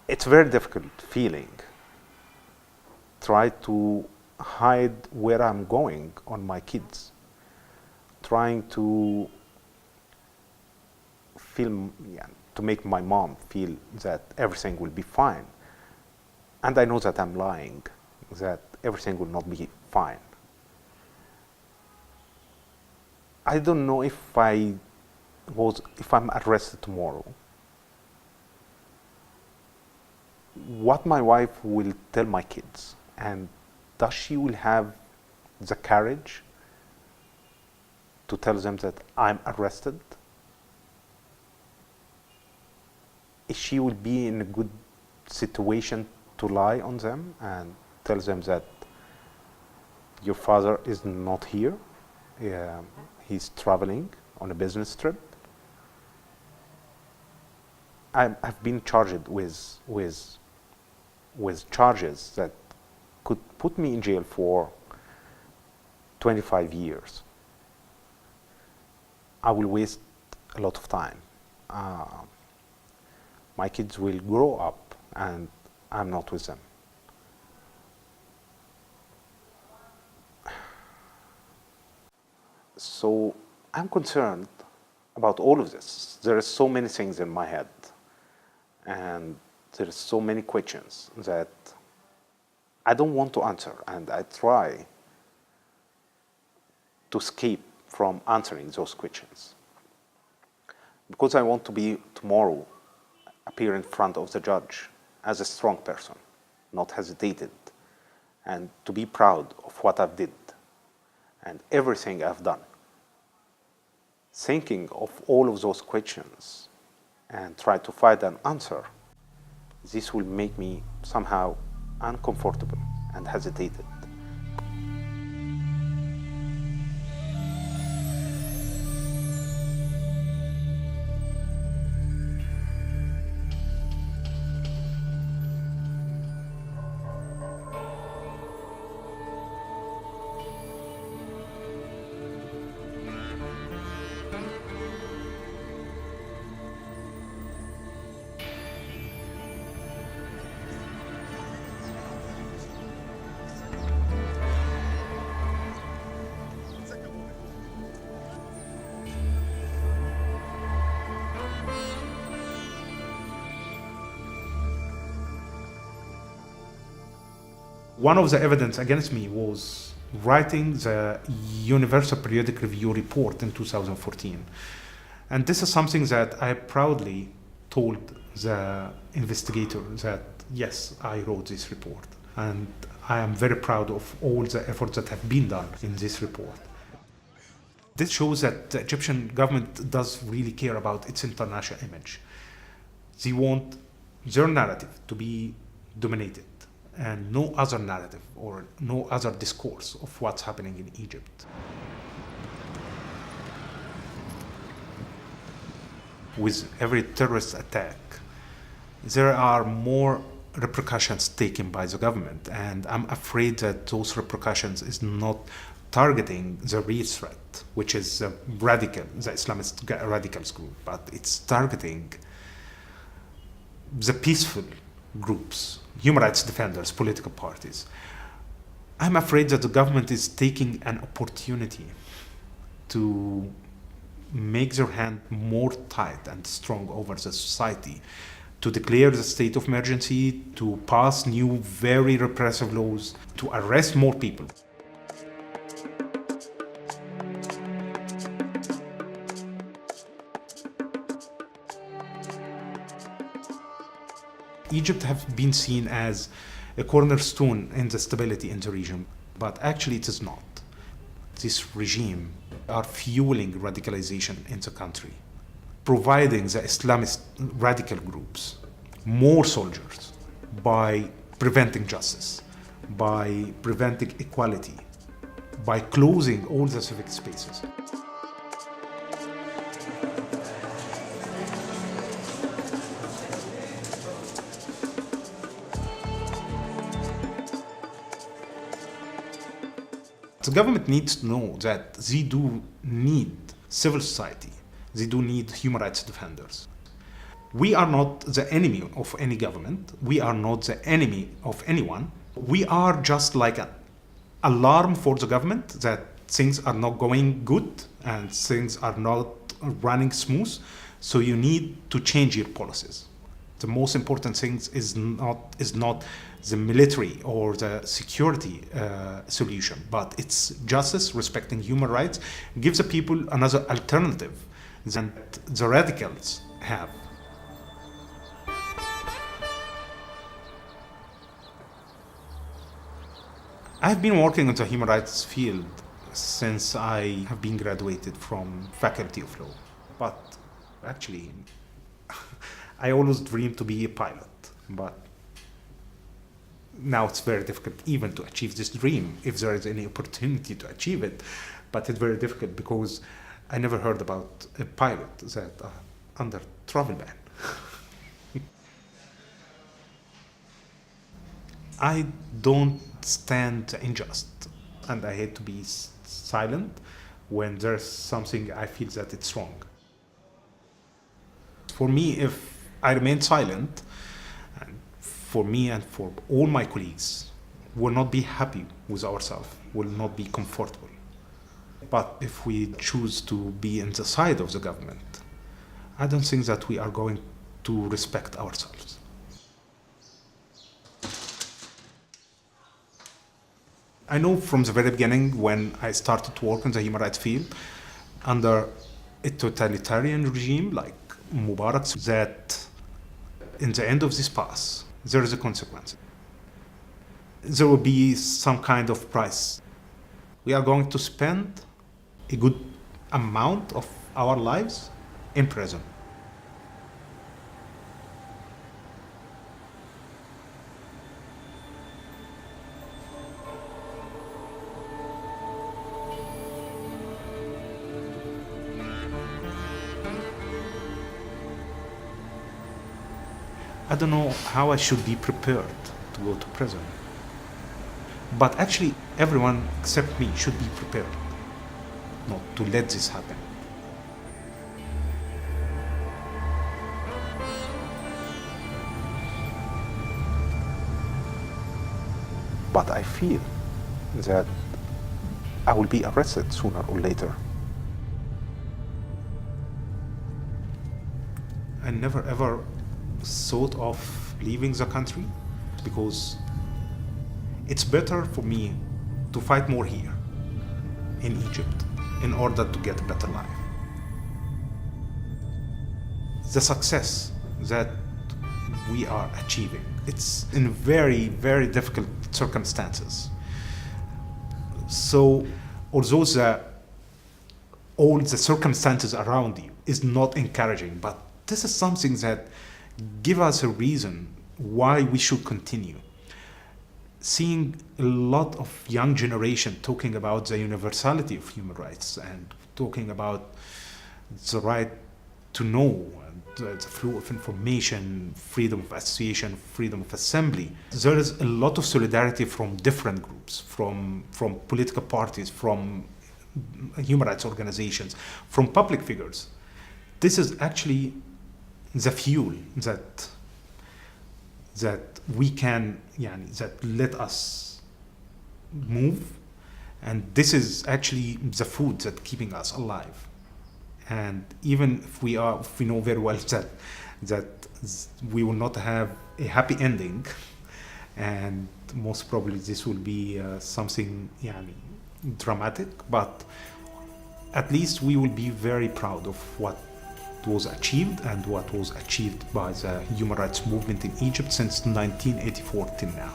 It's a very difficult feeling. Try to hide where I'm going on my kids. Trying to feel, to make my mom feel that everything will be fine. And I know that I'm lying, that everything will not be fine. I don't know if I'm arrested tomorrow, what my wife will tell my kids, and does she will have the courage to tell them that I'm arrested? If she will be in a good situation to lie on them and tell them that your father is not here, he's traveling on a business trip. I've been charged with charges that could put me in jail for 25 years. I will waste a lot of time. My kids will grow up and I'm not with them. So I'm concerned about all of this. There are so many things in my head, and there are so many questions that I don't want to answer, and I try to escape from answering those questions. Because I want to be tomorrow, appear in front of the judge as a strong person, not hesitated, and to be proud of what I've did and everything I've done. Thinking of all of those questions and try to find an answer, this will make me somehow uncomfortable and hesitated. One of the evidence against me was writing the Universal Periodic Review report in 2014. And this is something that I proudly told the investigator that, yes, I wrote this report. And I am very proud of all the efforts that have been done in this report. This shows that the Egyptian government does really care about its international image. They want their narrative to be dominated, and no other narrative or no other discourse of what's happening in Egypt. With every terrorist attack, there are more repercussions taken by the government, and I'm afraid that those repercussions is not targeting the real threat, which is the Islamist radicals group, but it's targeting the peaceful groups, human rights defenders, political parties. I'm afraid that the government is taking an opportunity to make their hand more tight and strong over the society, to declare the state of emergency, to pass new, very repressive laws, to arrest more people. Egypt has been seen as a cornerstone in the stability in the region, but actually it is not. This regime are fueling radicalization in the country, providing the Islamist radical groups more soldiers by preventing justice, by preventing equality, by closing all the civic spaces. The government needs to know that they do need civil society. They do need human rights defenders. We are not the enemy of any government. We are not the enemy of anyone. We are just like an alarm for the government that things are not going good and things are not running smooth. So you need to change your policies. The most important thing is not the military or the security solution, but it's justice, respecting human rights, gives the people another alternative than the radicals have. I've been working in the human rights field since I have been graduated from Faculty of Law. But actually, I always dreamed to be a pilot. But now it's very difficult even to achieve this dream, if there is any opportunity to achieve it. But it's very difficult because I never heard about a pilot that under travel ban. I don't stand unjust, and I hate to be silent when there's something I feel that it's wrong. For me, if I remain silent, and for me and for all my colleagues, will not be happy with ourselves, will not be comfortable. But if we choose to be on the side of the government, I don't think that we are going to respect ourselves. I know from the very beginning when I started to work in the human rights field under a totalitarian regime like Mubarak's, that in the end of this path, there is a consequence. There will be some kind of price. We are going to spend a good amount of our lives in prison. I don't know how I should be prepared to go to prison. But actually, everyone except me should be prepared not to let this happen. But I feel that I will be arrested sooner or later. I never ever thought of leaving the country because it's better for me to fight more here in Egypt in order to get a better life. The success that we are achieving, it's in very, very difficult circumstances. So although all the circumstances around you is not encouraging, but this is something that give us a reason why we should continue. Seeing a lot of young generation talking about the universality of human rights and talking about the right to know, the flow of information, freedom of association, freedom of assembly. There is a lot of solidarity from different groups, from political parties, from human rights organizations, from public figures. This is actually the fuel that we can, that let us move, and this is actually the food that keeping us alive. And even if we know very well that we will not have a happy ending, and most probably this will be something dramatic, but at least we will be very proud of what was achieved and what was achieved by the human rights movement in Egypt since 1984 till now.